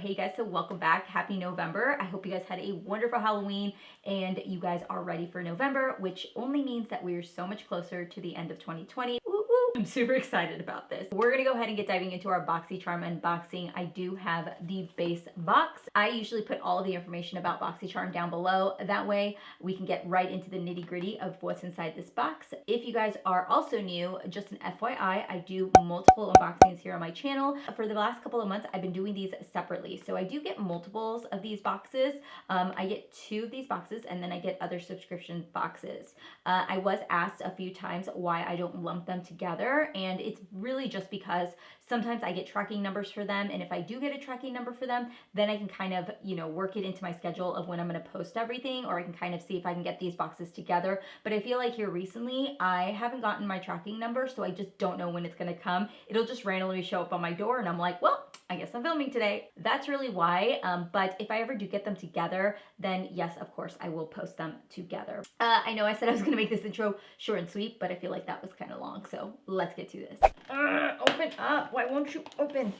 Hey guys, so welcome back. Happy November. I hope you guys had a wonderful Halloween and you guys are ready for November, which only means that we're so much closer to the end of 2020. Woo woo. I'm super excited about this. We're gonna go ahead and get diving into our Boxycharm unboxing. I do have the base box. I usually put all of the information about Boxycharm down below. That way we can get right into the nitty gritty of what's inside this box. If you guys are also new, just an FYI, I do multiple unboxings here on my channel. For the last couple of months, I've been doing these separately. So I do get multiples of these boxes. I get 2 of these boxes and then I get other subscription boxes. I was asked a few times why I don't lump them together, and it's really just because sometimes I get tracking numbers for them, and if I do get a tracking number for them, then I can kind of, work it into my schedule of when I'm going to post everything, or I can kind of see if I can get these boxes together. But I feel like here recently, I haven't gotten my tracking number, so I just don't know when it's going to come. It'll just randomly show up on my door, and I'm like, well, I guess I'm filming today. That's really why, but if I ever do get them together, then yes, of course, I will post them together. I know I said I was gonna make this intro short and sweet, but I feel like that was kind of long, so let's get to this. Open up, why won't you open?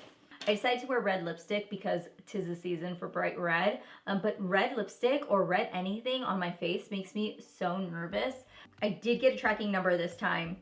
I decided to wear red lipstick because 'tis the season for bright red, but red lipstick or red anything on my face makes me so nervous. I did get a tracking number this time,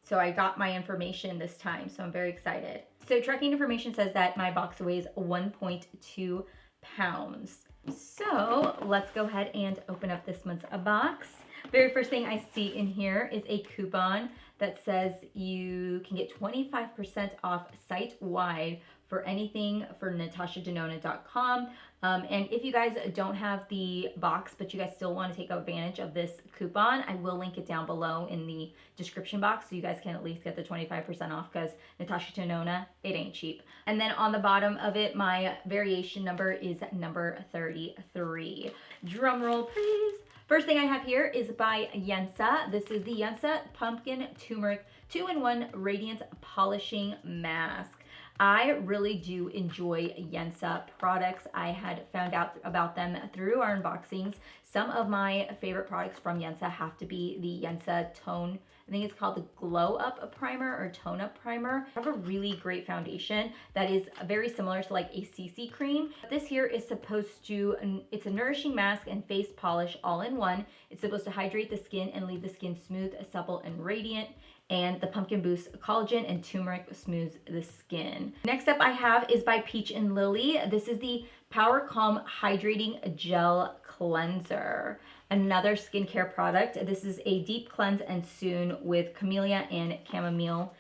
so I got my information this time, so I'm very excited. So tracking information says that my box weighs 1.2 pounds. So let's go ahead and open up this month's box. Very first thing I see in here is a coupon that says you can get 25% off site-wide for anything for natashadenona.com. And if you guys don't have the box, but you guys still want to take advantage of this coupon, I will link it down below in the description box so you guys can at least get the 25% off, because Natasha Denona, it ain't cheap. And then on the bottom of it, my variation number is number 33. Drum roll, please. First thing I have here is by Yensa. This is the Yensa Pumpkin Turmeric 2-in-1 Radiance Polishing Mask. I really do enjoy Yensa products. I had found out about them through our unboxings. Some of my favorite products from Yensa have to be the Yensa Tone, I think it's called the Glow Up Primer or Tone Up Primer. I have a really great foundation that is very similar to like a CC cream. This here is supposed to, it's a nourishing mask and face polish all in one. It's supposed to hydrate the skin and leave the skin smooth, supple, and radiant. And the pumpkin boosts collagen and turmeric smooths the skin. Next up I have is by Peach and Lily. This is the Power Calm Hydrating Gel Cleanser. Another skincare product. This is a deep cleanse and soon with camellia and chamomile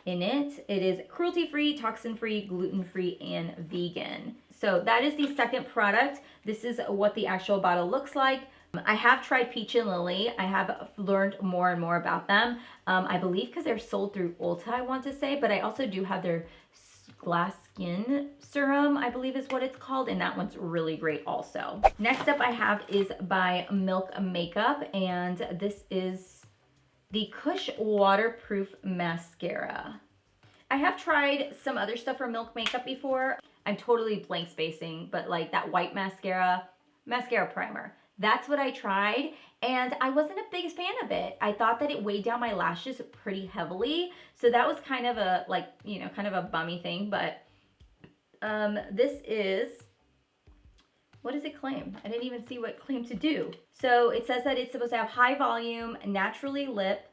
in it. It is cruelty-free, toxin-free, gluten-free, and vegan. So that is the second product. This is what the actual bottle looks like. I have tried Peach and Lily. I have learned more and more about them. I believe because they're sold through Ulta, I want to say, but I also do have their glass skin serum, I believe is what it's called, and that one's really great also. Next up I have is by Milk Makeup, and this is the Kush Waterproof Mascara. I have tried some other stuff from Milk Makeup before. I'm totally blank spacing, but like that white mascara primer. That's what I tried, and I wasn't a big fan of it. I thought that it weighed down my lashes pretty heavily, so that was kind of a, kind of a bummy thing, but this is, what does it claim? I didn't even see what it claimed to do. So it says that it's supposed to have high volume, naturally lit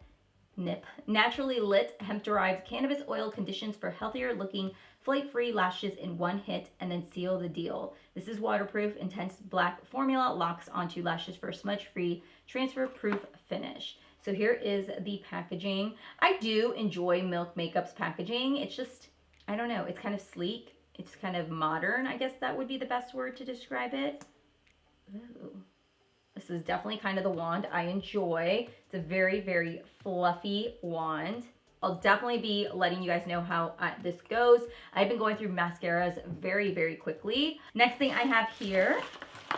hemp-derived cannabis oil conditions for healthier looking flake-free lashes in one hit, and then seal the deal. This is waterproof, intense black formula, locks onto lashes for a smudge-free, transfer-proof finish. So here is the packaging. I do enjoy Milk Makeup's packaging. It's just, I don't know, it's kind of sleek. It's kind of modern, I guess that would be the best word to describe it. Ooh. This is definitely kind of the wand I enjoy. It's a very, very fluffy wand. I'll definitely be letting you guys know how this goes. I've been going through mascaras very, very quickly. Next thing I have here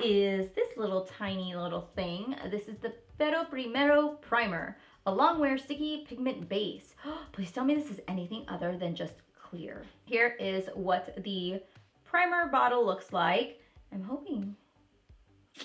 is this little tiny little thing. This is the Pero Primero Primer, a long-wear sticky pigment base. Please tell me this is anything other than just clear. Here is what the primer bottle looks like. I'm hoping,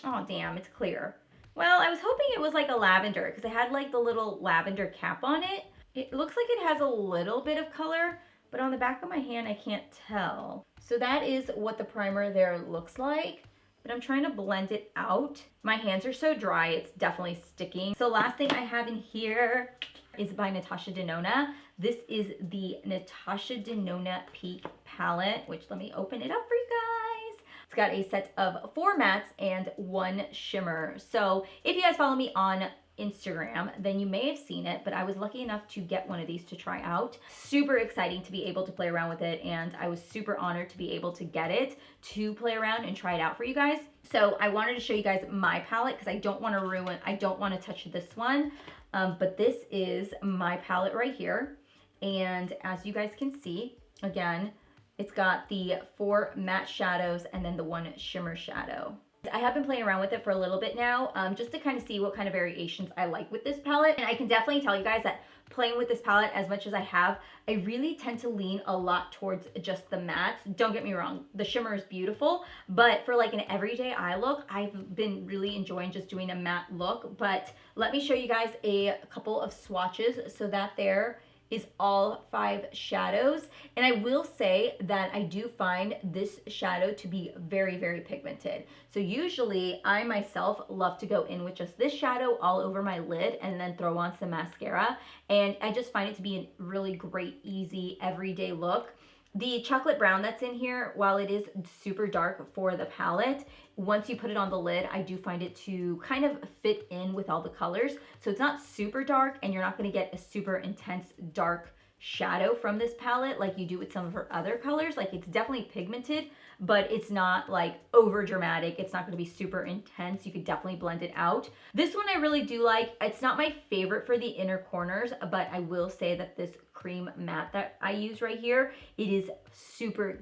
oh damn, it's clear. Well, I was hoping it was like a lavender because it had like the little lavender cap on it. It looks like it has a little bit of color, but on the back of my hand, I can't tell. So that is what the primer there looks like, but I'm trying to blend it out. My hands are so dry, it's definitely sticking. So last thing I have in here is by Natasha Denona. This is the Natasha Denona Peak palette, which let me open it up for you guys. It's got a set of 4 mattes and 1 shimmer. So if you guys follow me on Instagram, then you may have seen it, but I was lucky enough to get one of these to try out. Super exciting to be able to play around with it, and I was super honored to be able to get it to play around and try it out for you guys. So I wanted to show you guys my palette because I don't want to touch this one, but this is my palette right here. And as you guys can see, again, it's got the 4 matte shadows and then the 1 shimmer shadow. I have been playing around with it for a little bit now, just to kind of see what kind of variations I like with this palette. And I can definitely tell you guys that playing with this palette as much as I have, I really tend to lean a lot towards just the mattes. Don't get me wrong, the shimmer is beautiful, but for like an everyday eye look, I've been really enjoying just doing a matte look. But let me show you guys a couple of swatches. So that there is all 5 shadows. And I will say that I do find this shadow to be very, very pigmented. So usually I myself love to go in with just this shadow all over my lid and then throw on some mascara. And I just find it to be a really great, easy, everyday look. The chocolate brown that's in here, while it is super dark for the palette, once you put it on the lid, I do find it to kind of fit in with all the colors. So it's not super dark, and you're not going to get a super intense dark shadow from this palette like you do with some of her other colors. Like, it's definitely pigmented, but it's not like over dramatic. It's not going to be super intense. You could definitely blend it out. This one I really do like. It's not my favorite for the inner corners, but I will say that this cream matte that I use right here, it is super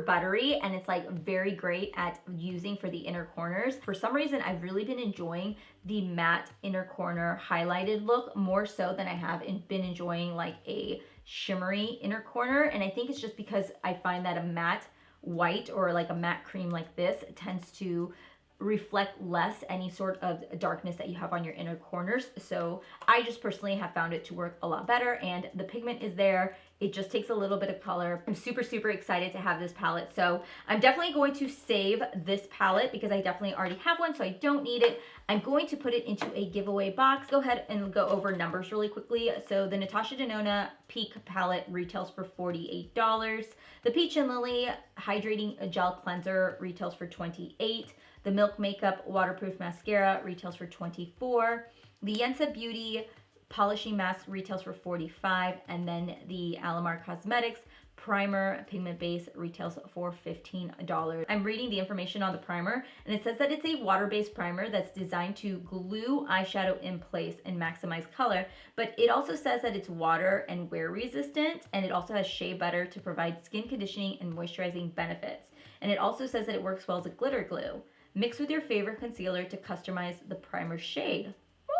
buttery, and it's like very great at using for the inner corners. For some reason, I've really been enjoying the matte inner corner highlighted look more so than I have been enjoying like a shimmery inner corner. And I think it's just because I find that a matte white or like a matte cream like this tends to reflect less any sort of darkness that you have on your inner corners. So I just personally have found it to work a lot better, and the pigment is there. It just takes a little bit of color. I'm super excited to have this palette. So I'm definitely going to save this palette because I definitely already have one, so I don't need it. I'm going to put it into a giveaway box. Go ahead and go over numbers really quickly. So the Natasha Denona Peak palette retails for $48. The Peach and Lily Hydrating Gel Cleanser retails for $28. The Milk Makeup Waterproof Mascara retails for $24. The Yensa Beauty Polishing Mask retails for $45. And then the Alamar Cosmetics Primer Pigment Base retails for $15. I'm reading the information on the primer, and it says that it's a water-based primer that's designed to glue eyeshadow in place and maximize color, but it also says that it's water and wear resistant, and it also has shea butter to provide skin conditioning and moisturizing benefits. And it also says that it works well as a glitter glue. Mix with your favorite concealer to customize the primer shade.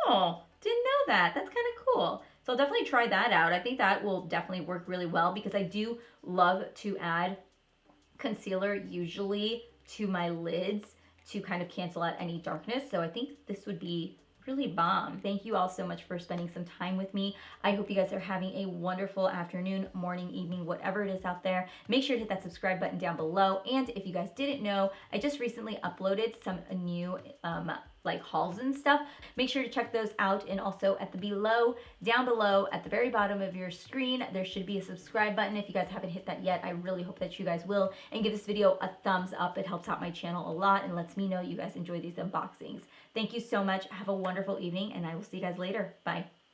Oh, didn't know that. That's kind of cool. So I'll definitely try that out. I think that will definitely work really well because I do love to add concealer usually to my lids to kind of cancel out any darkness. So I think this would be really bomb. Thank you all so much for spending some time with me. I hope you guys are having a wonderful afternoon, morning, evening, whatever it is out there. Make sure to hit that subscribe button down below. And if you guys didn't know, I just recently uploaded some new like hauls and stuff. Make sure to check those out. And also at the down below at the very bottom of your screen, there should be a subscribe button. If you guys haven't hit that yet, I really hope that you guys will, and give this video a thumbs up. It helps out my channel a lot and lets me know you guys enjoy these unboxings. Thank you so much. Have a wonderful evening, and I will see you guys later. Bye.